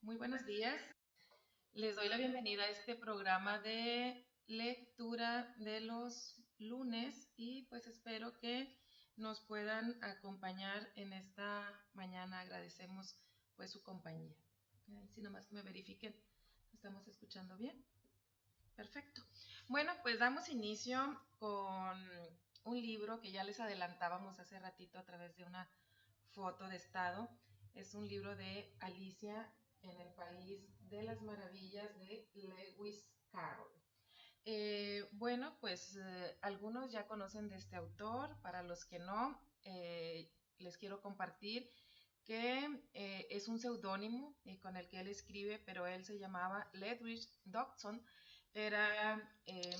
Muy buenos días. Les doy la bienvenida a este programa de lectura de los lunes y pues espero que nos puedan acompañar en esta mañana. Agradecemos pues su compañía. Si nomás que me verifiquen, ¿estamos escuchando bien? Perfecto. Bueno, pues damos inicio con un libro que ya les adelantábamos hace ratito a través de una foto de estado. Es un libro de Alicia en el País de las Maravillas de Lewis Carroll. Bueno, pues algunos ya conocen de este autor, para los que no, les quiero compartir que es un seudónimo con el que él escribe, pero él se llamaba Ledwidge Dodson, era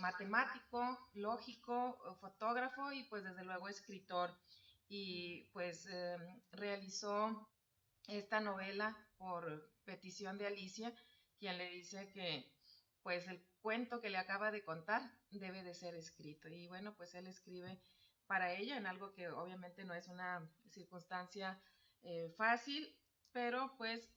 matemático, lógico, fotógrafo y pues desde luego escritor y pues realizó esta novela por petición de Alicia, quien le dice que pues el cuento que le acaba de contar debe de ser escrito. Y bueno, pues él escribe para ella en algo que obviamente no es una circunstancia fácil, pero pues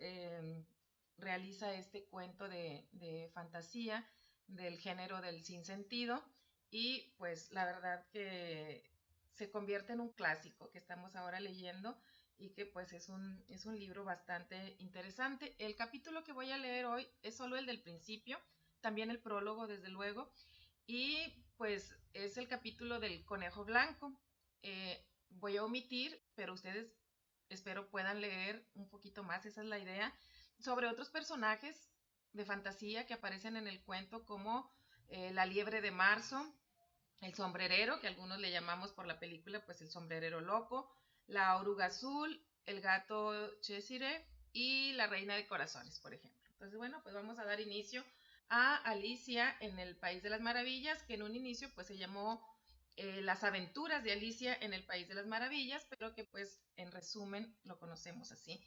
realiza este cuento de fantasía del género del sinsentido y pues la verdad que se convierte en un clásico que estamos ahora leyendo y que pues es un libro bastante interesante. El capítulo que voy a leer hoy es solo el del principio, también el prólogo desde luego, y pues es el capítulo del conejo blanco. Voy a omitir, pero ustedes espero puedan leer un poquito más, esa es la idea, sobre otros personajes de fantasía que aparecen en el cuento como la liebre de marzo, el sombrerero, que algunos le llamamos por la película, pues el sombrerero loco, la oruga azul, el gato Cheshire y la reina de corazones, por ejemplo. Entonces, bueno, pues vamos a dar inicio a Alicia en el País de las Maravillas, que en un inicio pues se llamó Las aventuras de Alicia en el País de las Maravillas, pero que pues en resumen lo conocemos así,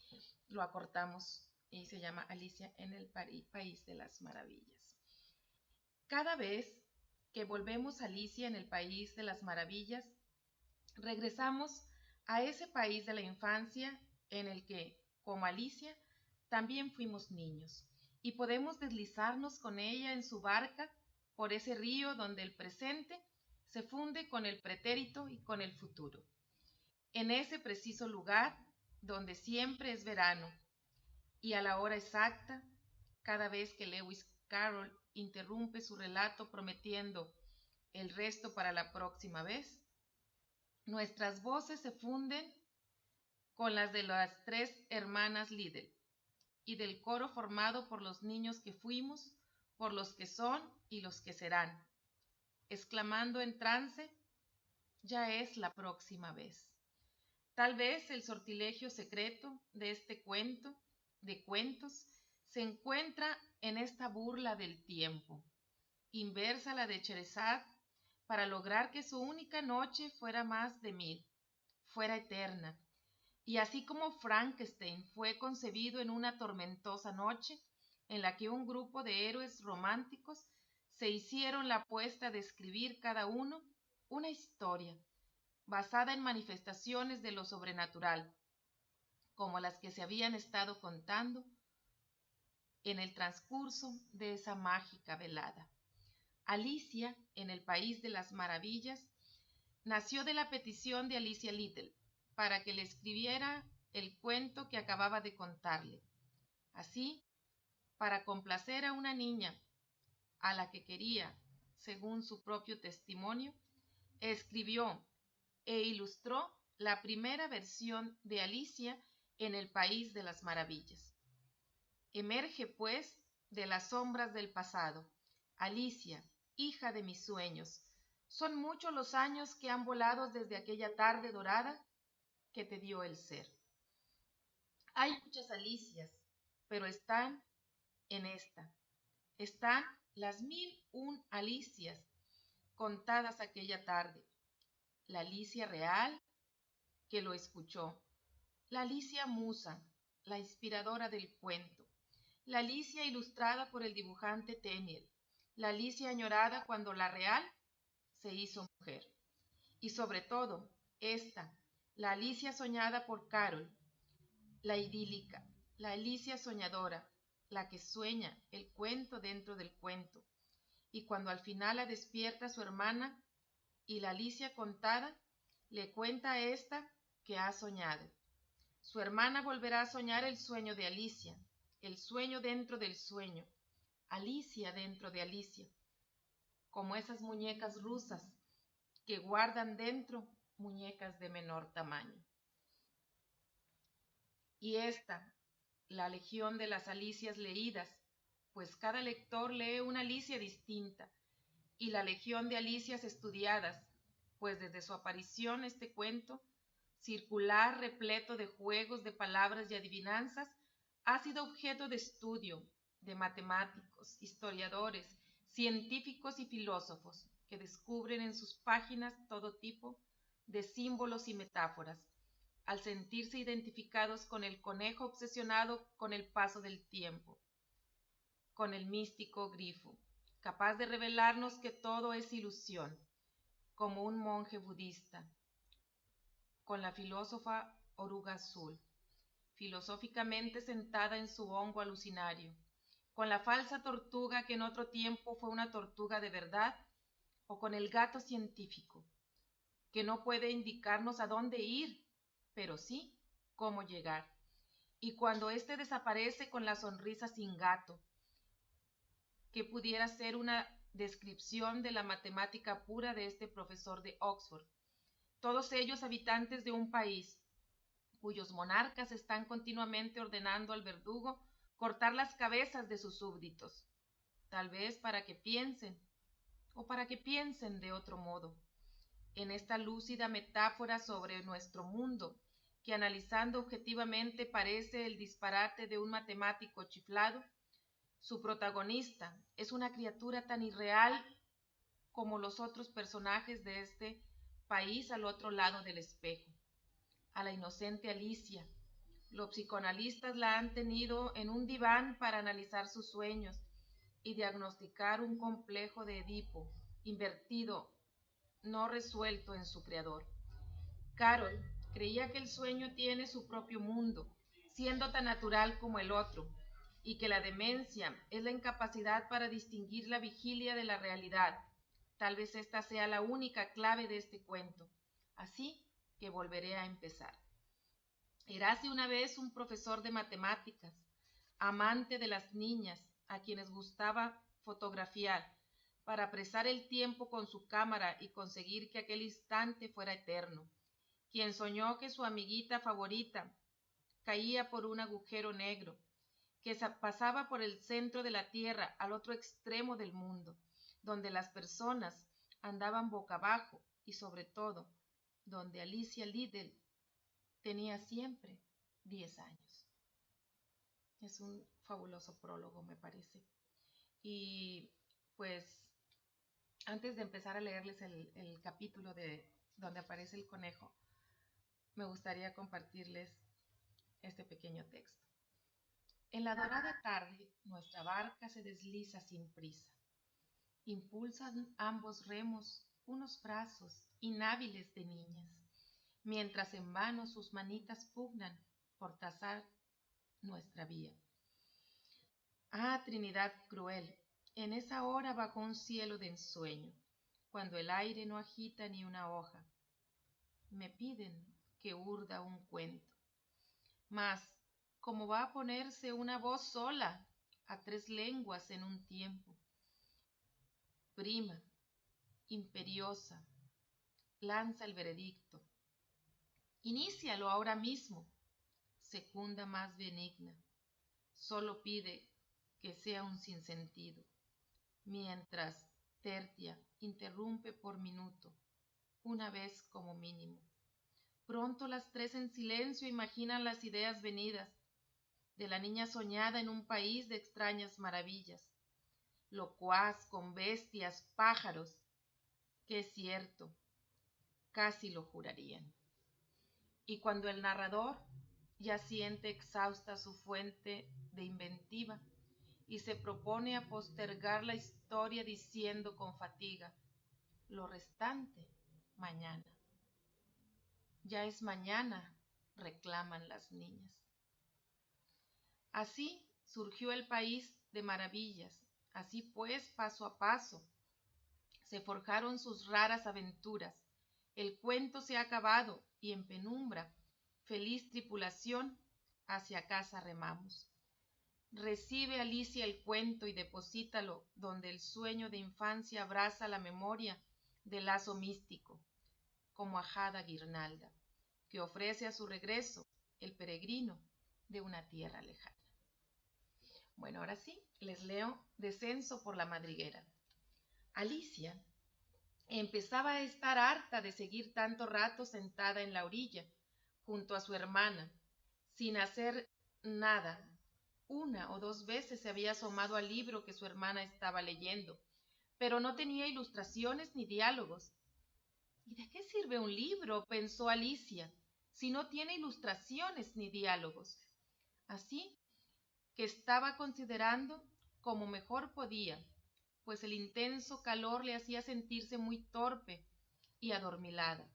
lo acortamos y se llama Alicia en el País de las Maravillas. Cada vez que volvemos a Alicia en el País de las Maravillas, regresamos a ese país de la infancia en el que, como Alicia, también fuimos niños y podemos deslizarnos con ella en su barca por ese río donde el presente se funde con el pretérito y con el futuro. En ese preciso lugar donde siempre es verano y a la hora exacta, cada vez que Lewis Carroll interrumpe su relato prometiendo el resto para la próxima vez, nuestras voces se funden con las de las tres hermanas Liddell y del coro formado por los niños que fuimos, por los que son y los que serán, exclamando en trance, ya es la próxima vez. Tal vez el sortilegio secreto de este cuento, de cuentos, se encuentra en esta burla del tiempo, inversa a la de Cherezad, para lograr que su única noche fuera más de 1000, fuera eterna. Y así como Frankenstein fue concebido en una tormentosa noche, en la que un grupo de héroes románticos se hicieron la apuesta de escribir cada uno una historia basada en manifestaciones de lo sobrenatural, como las que se habían estado contando en el transcurso de esa mágica velada. Alicia, en el País de las Maravillas, nació de la petición de Alicia Liddell para que le escribiera el cuento que acababa de contarle. Así, para complacer a una niña a la que quería, según su propio testimonio, escribió e ilustró la primera versión de Alicia en el País de las Maravillas. Emerge, pues, de las sombras del pasado, Alicia, hija de mis sueños. Son muchos los años que han volado desde aquella tarde dorada que te dio el ser. Hay muchas Alicias, pero están en esta. Están las 1001 Alicias contadas aquella tarde. La Alicia real que lo escuchó. La Alicia musa, la inspiradora del cuento. La Alicia ilustrada por el dibujante Tenniel. La Alicia añorada cuando la real se hizo mujer. Y sobre todo, esta, la Alicia soñada por Carol, la idílica, la Alicia soñadora, la que sueña el cuento dentro del cuento, y cuando al final la despierta su hermana y la Alicia contada, le cuenta a ésta que ha soñado. Su hermana volverá a soñar el sueño de Alicia, el sueño dentro del sueño, Alicia dentro de Alicia, como esas muñecas rusas que guardan dentro muñecas de menor tamaño. Y esta, la legión de las Alicias leídas, pues cada lector lee una Alicia distinta, y la legión de Alicias estudiadas, pues desde su aparición este cuento, circular repleto de juegos de palabras y adivinanzas, ha sido objeto de estudio de matemáticos, historiadores, científicos y filósofos, que descubren en sus páginas todo tipo de símbolos y metáforas, al sentirse identificados con el conejo obsesionado con el paso del tiempo, con el místico grifo, capaz de revelarnos que todo es ilusión, como un monje budista, con la filósofa oruga azul, filosóficamente sentada en su hongo alucinario, con la falsa tortuga que en otro tiempo fue una tortuga de verdad, o con el gato científico, que no puede indicarnos a dónde ir, pero sí cómo llegar. Y cuando éste desaparece con la sonrisa sin gato, que pudiera ser una descripción de la matemática pura de este profesor de Oxford. Todos ellos habitantes de un país, cuyos monarcas están continuamente ordenando al verdugo cortar las cabezas de sus súbditos, tal vez para que piensen, o para que piensen de otro modo, en esta lúcida metáfora sobre nuestro mundo, que analizando objetivamente parece el disparate de un matemático chiflado. Su protagonista es una criatura tan irreal como los otros personajes de este país al otro lado del espejo. A la inocente Alicia, los psicoanalistas la han tenido en un diván para analizar sus sueños y diagnosticar un complejo de Edipo invertido, no resuelto en su creador. Carol creía que el sueño tiene su propio mundo, siendo tan natural como el otro, y que la demencia es la incapacidad para distinguir la vigilia de la realidad. Tal vez esta sea la única clave de este cuento. Así que volveré a empezar. Érase una vez un profesor de matemáticas, amante de las niñas, a quienes gustaba fotografiar, para apresar el tiempo con su cámara y conseguir que aquel instante fuera eterno, quien soñó que su amiguita favorita caía por un agujero negro, que pasaba por el centro de la Tierra al otro extremo del mundo, donde las personas andaban boca abajo y sobre todo, donde Alicia Liddell tenía siempre 10 años. Es un fabuloso prólogo, me parece. Y pues antes de empezar a leerles el capítulo de donde aparece el conejo, me gustaría compartirles este pequeño texto. En la dorada tarde, nuestra barca se desliza sin prisa. Impulsan ambos remos unos brazos inhábiles de niñas, mientras en vano sus manitas pugnan por trazar nuestra vía. Ah, Trinidad cruel, en esa hora bajo un cielo de ensueño, cuando el aire no agita ni una hoja, me piden que urda un cuento. Mas, ¿cómo va a ponerse una voz sola a 3 lenguas en un tiempo? Prima, imperiosa, lanza el veredicto. Inícialo ahora mismo. Secunda más benigna, solo pide que sea un sinsentido, mientras Tertia interrumpe por minuto, una vez como mínimo. Pronto las 3 en silencio imaginan las ideas venidas de la niña soñada en un país de extrañas maravillas, locuaz con bestias, pájaros, que es cierto, casi lo jurarían. Y cuando el narrador ya siente exhausta su fuente de inventiva y se propone a postergar la historia diciendo con fatiga, lo restante mañana. Ya es mañana, reclaman las niñas. Así surgió el país de maravillas. Así pues, paso a paso, se forjaron sus raras aventuras. El cuento se ha acabado y en penumbra, feliz tripulación, hacia casa remamos. Recibe Alicia el cuento y deposítalo donde el sueño de infancia abraza la memoria del lazo místico, como ajada guirnalda, que ofrece a su regreso el peregrino de una tierra lejana. Bueno, ahora sí, les leo Descenso por la madriguera. Alicia empezaba a estar harta de seguir tanto rato sentada en la orilla, junto a su hermana, sin hacer nada. Una o dos veces se había asomado al libro que su hermana estaba leyendo, pero no tenía ilustraciones ni diálogos. ¿Y de qué sirve un libro?, pensó Alicia, si no tiene ilustraciones ni diálogos. Así que estaba considerando como mejor podía, pues el intenso calor le hacía sentirse muy torpe y adormilada.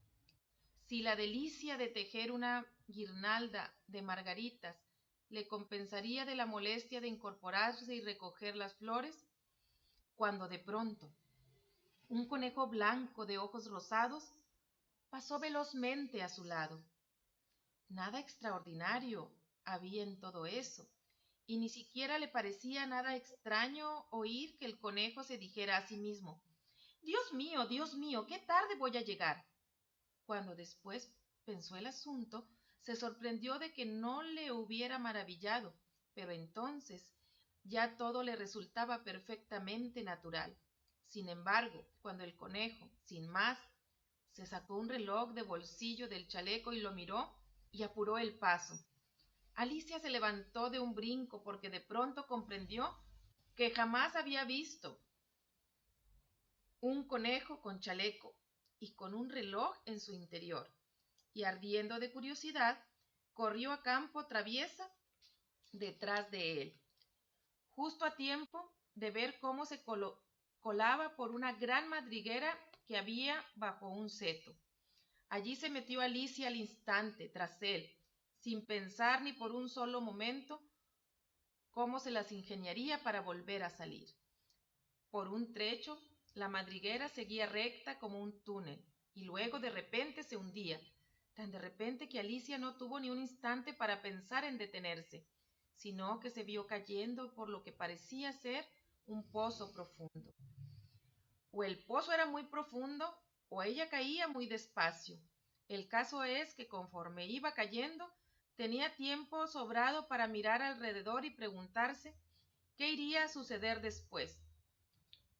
Si la delicia de tejer una guirnalda de margaritas le compensaría de la molestia de incorporarse y recoger las flores, cuando de pronto un conejo blanco de ojos rosados pasó velozmente a su lado. Nada extraordinario había en todo eso, y ni siquiera le parecía nada extraño oír que el conejo se dijera a sí mismo: Dios mío, qué tarde voy a llegar. Cuando después pensó el asunto, se sorprendió de que no le hubiera maravillado, pero entonces ya todo le resultaba perfectamente natural. Sin embargo, cuando el conejo, sin más, se sacó un reloj de bolsillo del chaleco y lo miró y apuró el paso, Alicia se levantó de un brinco porque de pronto comprendió que jamás había visto un conejo con chaleco y con un reloj en su interior, y ardiendo de curiosidad, corrió a campo traviesa detrás de él, justo a tiempo de ver cómo se colaba por una gran madriguera que había bajo un seto. Allí se metió Alicia al instante tras él, sin pensar ni por un solo momento cómo se las ingeniaría para volver a salir. Por un trecho, la madriguera seguía recta como un túnel, y luego de repente se hundía, tan de repente que Alicia no tuvo ni un instante para pensar en detenerse, sino que se vio cayendo por lo que parecía ser un pozo profundo. O el pozo era muy profundo, o ella caía muy despacio. El caso es que conforme iba cayendo, tenía tiempo sobrado para mirar alrededor y preguntarse qué iría a suceder después.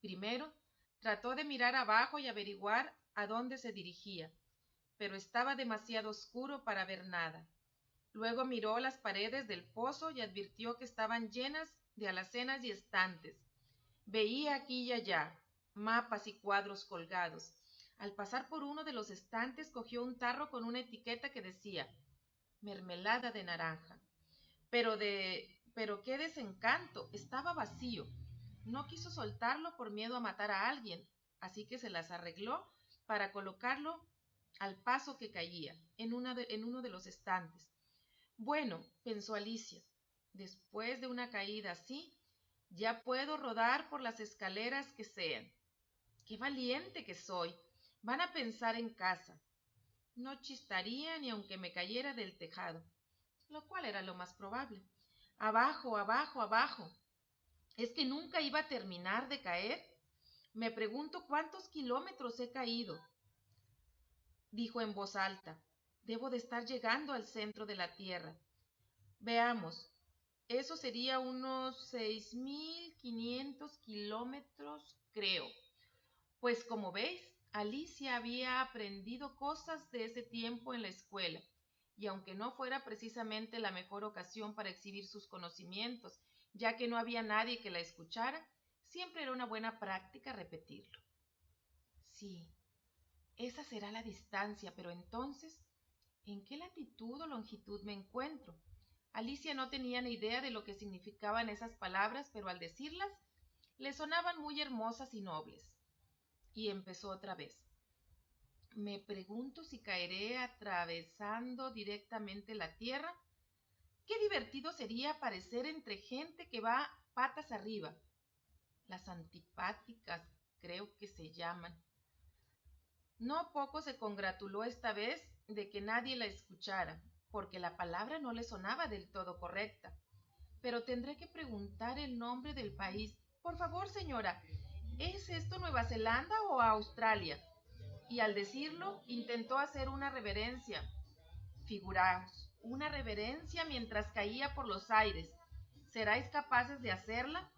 Primero, trató de mirar abajo y averiguar a dónde se dirigía, pero estaba demasiado oscuro para ver nada. Luego miró las paredes del pozo y advirtió que estaban llenas de alacenas y estantes. Veía aquí y allá mapas y cuadros colgados. Al pasar por uno de los estantes, cogió un tarro con una etiqueta que decía mermelada de naranja. Pero qué desencanto, estaba vacío. No quiso soltarlo por miedo a matar a alguien, así que se las arregló para colocarlo al paso que caía en uno de los estantes. Bueno, pensó Alicia, después de una caída así, ya puedo rodar por las escaleras que sean. ¡Qué valiente que soy! Van a pensar en casa. No chistaría ni aunque me cayera del tejado, lo cual era lo más probable. Abajo, abajo, abajo. ¿Es que nunca iba a terminar de caer? Me pregunto cuántos kilómetros he caído, dijo en voz alta. Debo de estar llegando al centro de la Tierra. Veamos, eso sería unos 6.500 kilómetros, creo. Pues como veis, Alicia había aprendido cosas de ese tiempo en la escuela, y aunque no fuera precisamente la mejor ocasión para exhibir sus conocimientos, ya que no había nadie que la escuchara, siempre era una buena práctica repetirlo. Sí, esa será la distancia, pero entonces, ¿en qué latitud o longitud me encuentro? Alicia no tenía ni idea de lo que significaban esas palabras, pero al decirlas, le sonaban muy hermosas y nobles. Y empezó otra vez. Me pregunto si caeré atravesando directamente la tierra. Qué divertido sería aparecer entre gente que va patas arriba. Las antipáticas, creo que se llaman. No poco se congratuló esta vez de que nadie la escuchara, porque la palabra no le sonaba del todo correcta. Pero tendré que preguntar el nombre del país. Por favor, señora, ¿es esto Nueva Zelanda o Australia? Y al decirlo, intentó hacer una reverencia. Figuraos, una reverencia mientras caía por los aires. ¿Seráis capaces de hacerla?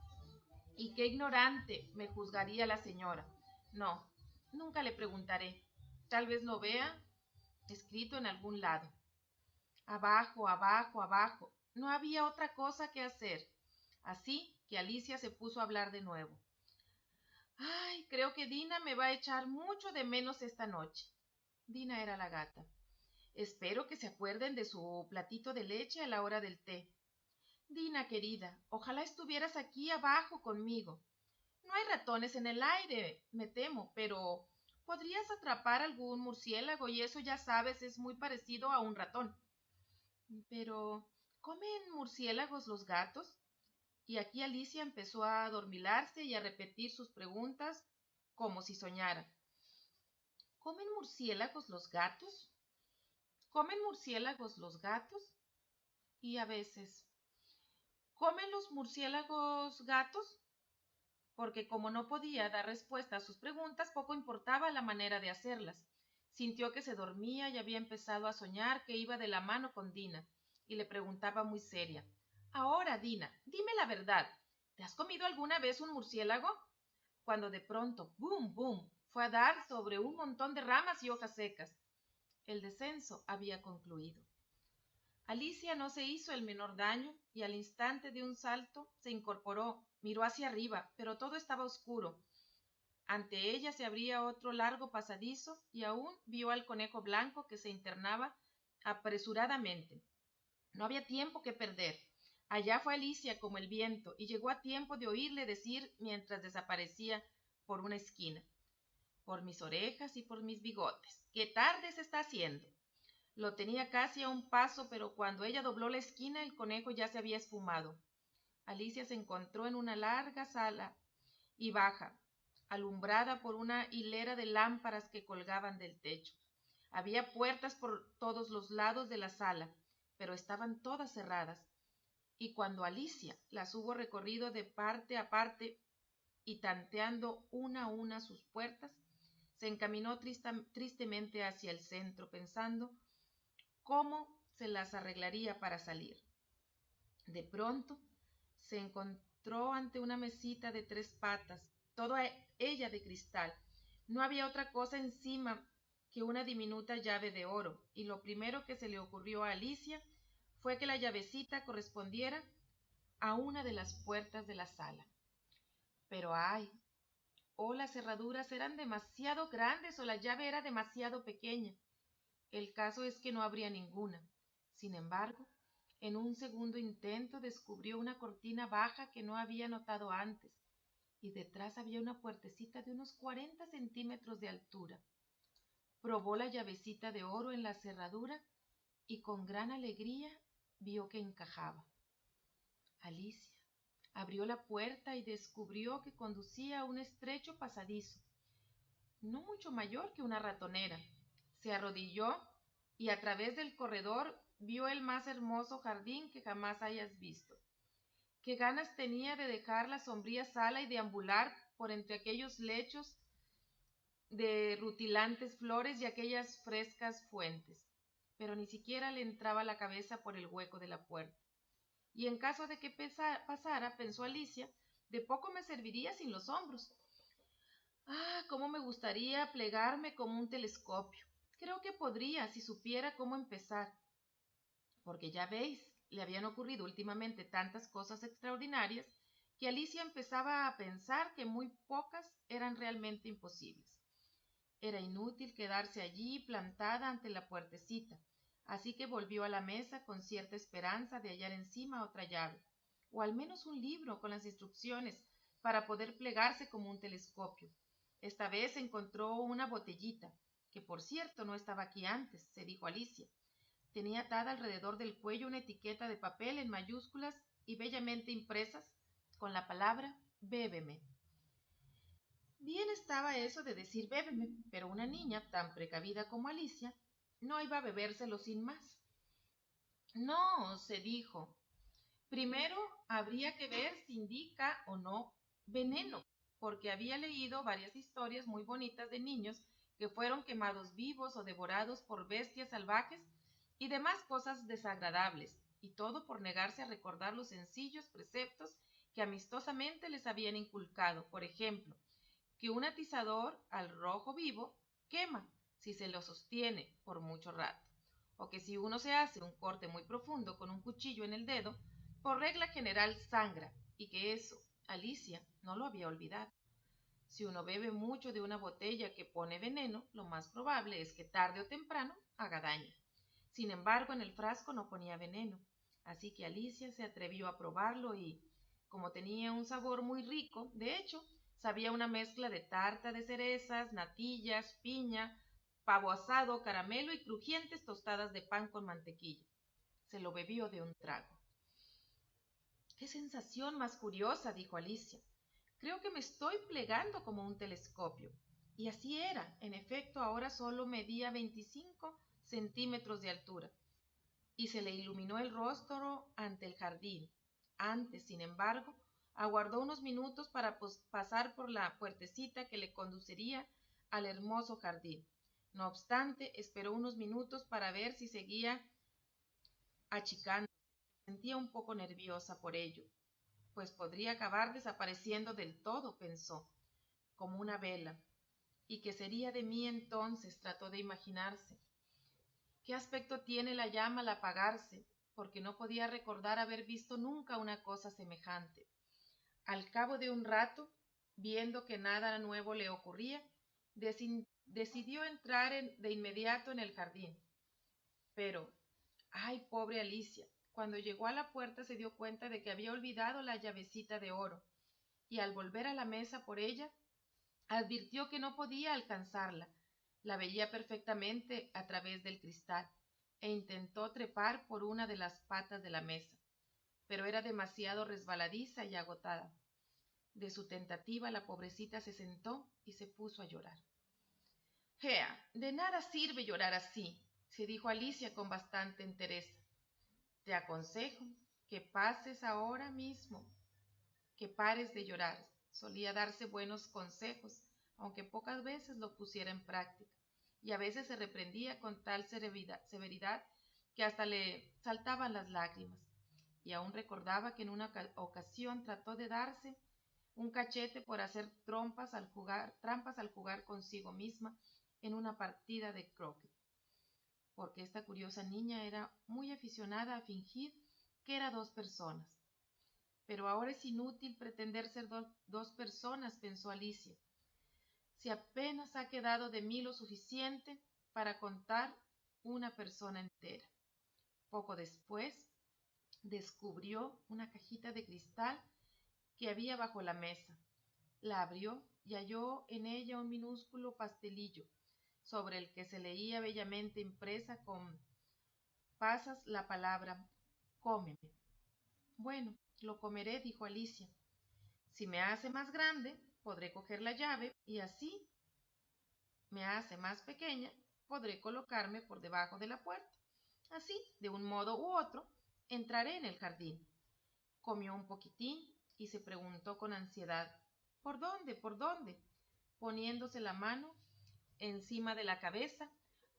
Y qué ignorante me juzgaría la señora. No, nunca le preguntaré. Tal vez lo vea escrito en algún lado. Abajo, abajo, abajo. No había otra cosa que hacer. Así que Alicia se puso a hablar de nuevo. Ay, creo que Dina me va a echar mucho de menos esta noche. Dina era la gata. Espero que se acuerden de su platito de leche a la hora del té. Dina, querida, ojalá estuvieras aquí abajo conmigo. No hay ratones en el aire, me temo, pero podrías atrapar algún murciélago y eso ya sabes es muy parecido a un ratón. Pero, ¿comen murciélagos los gatos? Y aquí Alicia empezó a adormilarse y a repetir sus preguntas como si soñara. ¿Comen murciélagos los gatos? ¿Comen murciélagos los gatos? Y a veces, ¿comen los murciélagos gatos? Porque como no podía dar respuesta a sus preguntas, poco importaba la manera de hacerlas. Sintió que se dormía y había empezado a soñar que iba de la mano con Dina, y le preguntaba muy seria. Ahora, Dina, dime la verdad. ¿Te has comido alguna vez un murciélago? Cuando de pronto, ¡bum, bum!, fue a dar sobre un montón de ramas y hojas secas. El descenso había concluido. Alicia no se hizo el menor daño y al instante de un salto se incorporó, miró hacia arriba, pero todo estaba oscuro. Ante ella se abría otro largo pasadizo y aún vio al conejo blanco que se internaba apresuradamente. No había tiempo que perder. Allá fue Alicia como el viento y llegó a tiempo de oírle decir mientras desaparecía por una esquina. Por mis orejas y por mis bigotes. ¡Qué tarde se está haciendo! Lo tenía casi a un paso, pero cuando ella dobló la esquina el conejo ya se había esfumado. Alicia se encontró en una larga sala y baja, alumbrada por una hilera de lámparas que colgaban del techo. Había puertas por todos los lados de la sala, pero estaban todas cerradas. Y cuando Alicia las hubo recorrido de parte a parte y tanteando una a una sus puertas, se encaminó tristemente hacia el centro, pensando cómo se las arreglaría para salir. De pronto se encontró ante una mesita de 3 patas, toda ella de cristal. No había otra cosa encima que una diminuta llave de oro, y lo primero que se le ocurrió a Alicia fue que la llavecita correspondiera a una de las puertas de la sala. Pero ay, o las cerraduras eran demasiado grandes o la llave era demasiado pequeña. El caso es que no habría ninguna. Sin embargo, en un segundo intento descubrió una cortina baja que no había notado antes, y detrás había una puertecita de unos 40 centímetros de altura. Probó la llavecita de oro en la cerradura y con gran alegría vio que encajaba. Alicia abrió la puerta y descubrió que conducía a un estrecho pasadizo, no mucho mayor que una ratonera. Se arrodilló y a través del corredor vio el más hermoso jardín que jamás hayas visto. Qué ganas tenía de dejar la sombría sala y deambular por entre aquellos lechos de rutilantes flores y aquellas frescas fuentes. Pero ni siquiera le entraba la cabeza por el hueco de la puerta. Y en caso de que pasara, pensó Alicia, de poco me serviría sin los hombros. Ah, cómo me gustaría plegarme como un telescopio. Creo que podría si supiera cómo empezar. Porque ya veis, le habían ocurrido últimamente tantas cosas extraordinarias que Alicia empezaba a pensar que muy pocas eran realmente imposibles. Era inútil quedarse allí plantada ante la puertecita, así que volvió a la mesa con cierta esperanza de hallar encima otra llave, o al menos un libro con las instrucciones para poder plegarse como un telescopio. Esta vez encontró una botellita, que por cierto no estaba aquí antes, se dijo Alicia. tenía atada alrededor del cuello una etiqueta de papel en mayúsculas y bellamente impresas con la palabra «Bébeme». Bien estaba eso de decir «bébeme», pero una niña tan precavida como Alicia no iba a bebérselo sin más. No, se dijo, primero habría que ver si indica o no veneno, porque había leído varias historias muy bonitas de niños que fueron quemados vivos o devorados por bestias salvajes y demás cosas desagradables, y todo por negarse a recordar los sencillos preceptos que amistosamente les habían inculcado. Por ejemplo, que un atizador al rojo vivo quema si se lo sostiene por mucho rato, o que si uno se hace un corte muy profundo con un cuchillo en el dedo, por regla general sangra, y que eso Alicia no lo había olvidado. Si uno bebe mucho de una botella que pone veneno, lo más probable es que tarde o temprano haga daño. Sin embargo, en el frasco no ponía veneno, así que Alicia se atrevió a probarlo y, como tenía un sabor muy rico, de hecho, sabía una mezcla de tarta de cerezas, natillas, piña, pavo asado, caramelo y crujientes tostadas de pan con mantequilla. Se lo bebió de un trago. ¡Qué sensación más curiosa!, dijo Alicia. Creo que me estoy plegando como un telescopio. Y así era. En efecto, ahora solo medía 25 centímetros de altura. Y se le iluminó el rostro ante el jardín. Antes, sin embargo, aguardó unos minutos para pasar por la puertecita que le conduciría al hermoso jardín. No obstante, esperó unos minutos para ver si seguía achicándose. Se sentía un poco nerviosa por ello, pues podría acabar desapareciendo del todo, pensó, como una vela. ¿Y qué sería de mí entonces?, trató de imaginarse. ¿Qué aspecto tiene la llama al apagarse? Porque no podía recordar haber visto nunca una cosa semejante. Al cabo de un rato, viendo que nada nuevo le ocurría, decidió entrar de inmediato en el jardín. Pero, ¡ay, pobre Alicia! Cuando llegó a la puerta se dio cuenta de que había olvidado la llavecita de oro, y al volver a la mesa por ella, advirtió que no podía alcanzarla. La veía perfectamente a través del cristal, e intentó trepar por una de las patas de la mesa, pero era demasiado resbaladiza y agotada. De su tentativa, la pobrecita se sentó y se puso a llorar. «Ea, de nada sirve llorar así», se dijo Alicia con bastante entereza. «Te aconsejo que pases ahora mismo, que pares de llorar». Solía darse buenos consejos, aunque pocas veces lo pusiera en práctica, y a veces se reprendía con tal severidad que hasta le saltaban las lágrimas. Y aún recordaba que en una ocasión trató de darse un cachete por hacer trampas al jugar consigo misma en una partida de croquet, porque esta curiosa niña era muy aficionada a fingir que era dos personas. Pero ahora es inútil pretender ser dos personas, pensó Alicia, si apenas ha quedado de mí lo suficiente para contar una persona entera. Poco después, descubrió una cajita de cristal que había bajo la mesa. La abrió y halló en ella un minúsculo pastelillo, sobre el que se leía bellamente impresa con pasas la palabra «cómeme». «Bueno, lo comeré», dijo Alicia. «Si me hace más grande, podré coger la llave y así me hace más pequeña, podré colocarme por debajo de la puerta. Así, de un modo u otro, entraré en el jardín». Comió un poquitín y se preguntó con ansiedad: «¿Por dónde? ¿Por dónde?», poniéndose la mano encima de la cabeza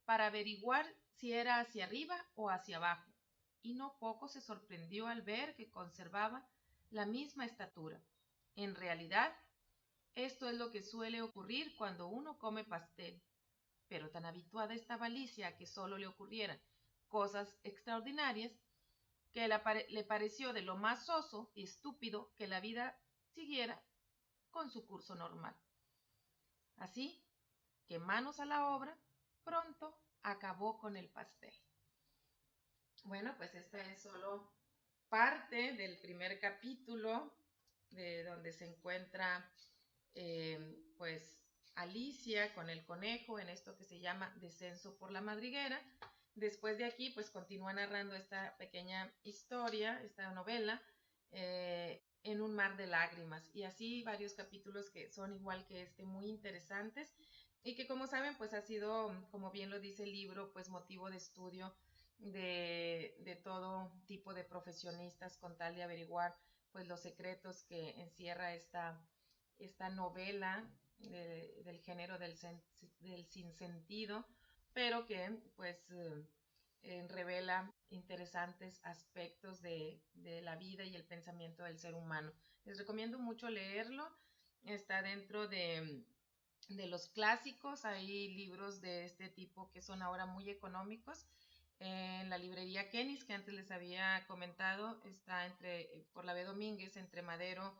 para averiguar si era hacia arriba o hacia abajo, y no poco se sorprendió al ver que conservaba la misma estatura. En realidad, esto es lo que suele ocurrir cuando uno come pastel, pero tan habituada estaba Alicia a que solo le ocurrieran cosas extraordinarias que le pareció de lo más soso y estúpido que la vida siguiera con su curso normal. Así que manos a la obra, pronto acabó con el pastel. Bueno, pues esta es solo parte del primer capítulo de donde se encuentra pues Alicia con el conejo en esto que se llama Descenso por la Madriguera, Después de aquí, pues continúa narrando esta pequeña historia, esta novela, en un mar de lágrimas. Y así varios capítulos que son igual que este, muy interesantes y que como saben, pues ha sido, como bien lo dice el libro, pues motivo de estudio de todo tipo de profesionistas con tal de averiguar pues los secretos que encierra esta novela del género del sinsentido, pero que pues revela interesantes aspectos de la vida y el pensamiento del ser humano. Les recomiendo mucho leerlo, está dentro de los clásicos, hay libros de este tipo que son ahora muy económicos. En la librería Kenis, que antes les había comentado, está por la B. Domínguez, entre Madero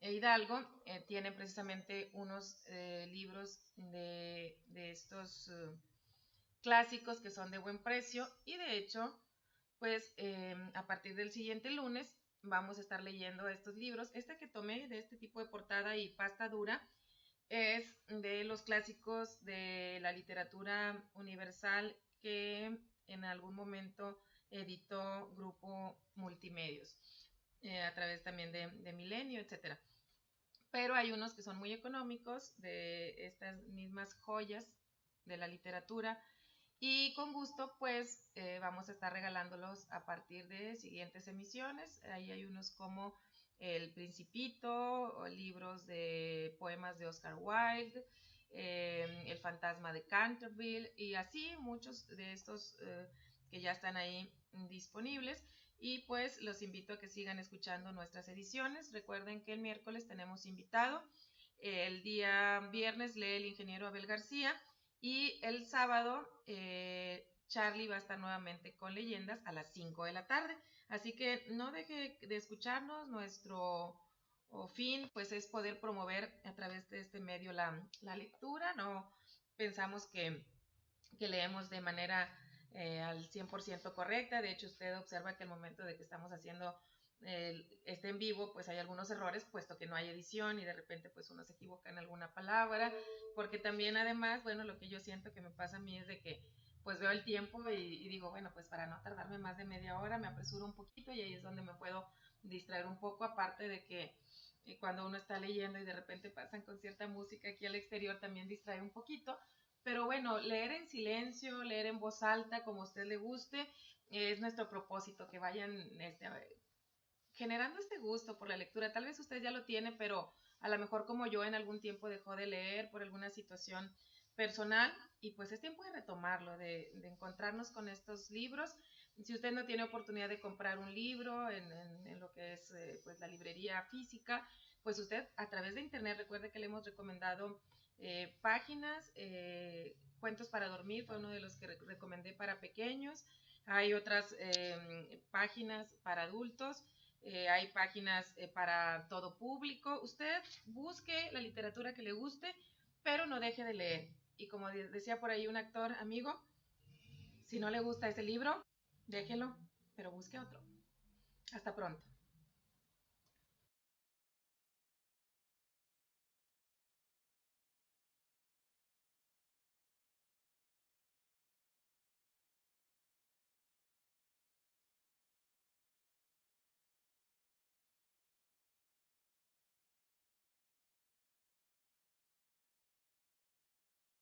e Hidalgo, tienen precisamente unos libros de estos clásicos que son de buen precio y de hecho, pues a partir del siguiente lunes vamos a estar leyendo estos libros. Este que tomé de este tipo de portada y pasta dura es de los clásicos de la literatura universal que en algún momento editó Grupo Multimedios, a través también de Milenio, etcétera. Pero hay unos que son muy económicos, de estas mismas joyas de la literatura, y con gusto pues vamos a estar regalándolos a partir de siguientes emisiones. Ahí hay unos como El Principito, o libros de poemas de Oscar Wilde, El Fantasma de Canterville y así muchos de estos que ya están ahí disponibles. Y pues los invito a que sigan escuchando nuestras ediciones. Recuerden que el miércoles tenemos invitado. El día viernes lee el ingeniero Abel García. Y el sábado Charlie va a estar nuevamente con leyendas a las 5 de la tarde. Así que no deje de escucharnos. Nuestro fin pues es poder promover a través de este medio la lectura. No pensamos que leemos de manera al 100% correcta. De hecho, usted observa que al momento de que estamos haciendo este en vivo, pues hay algunos errores, puesto que no hay edición y de repente pues uno se equivoca en alguna palabra, porque también además, bueno, lo que yo siento que me pasa a mí es de que pues veo el tiempo y digo, bueno, pues para no tardarme más de media hora me apresuro un poquito y ahí es donde me puedo distraer un poco, aparte de que cuando uno está leyendo y de repente pasan con cierta música aquí al exterior también distrae un poquito. Pero bueno, leer en silencio, leer en voz alta, como a usted le guste, es nuestro propósito, que vayan generando este gusto por la lectura. Tal vez usted ya lo tiene, pero a lo mejor como yo en algún tiempo dejó de leer por alguna situación personal y pues es tiempo de retomarlo, de encontrarnos con estos libros. Si usted no tiene oportunidad de comprar un libro en lo que es pues la librería física, pues usted a través de internet, recuerde que le hemos recomendado páginas, Cuentos para Dormir fue uno de los que recomendé para pequeños. Hay otras páginas para adultos, hay páginas para todo público. Usted busque la literatura que le guste, pero no deje de leer. Y como decía por ahí un actor amigo, si no le gusta ese libro, déjelo, pero busque otro. Hasta pronto.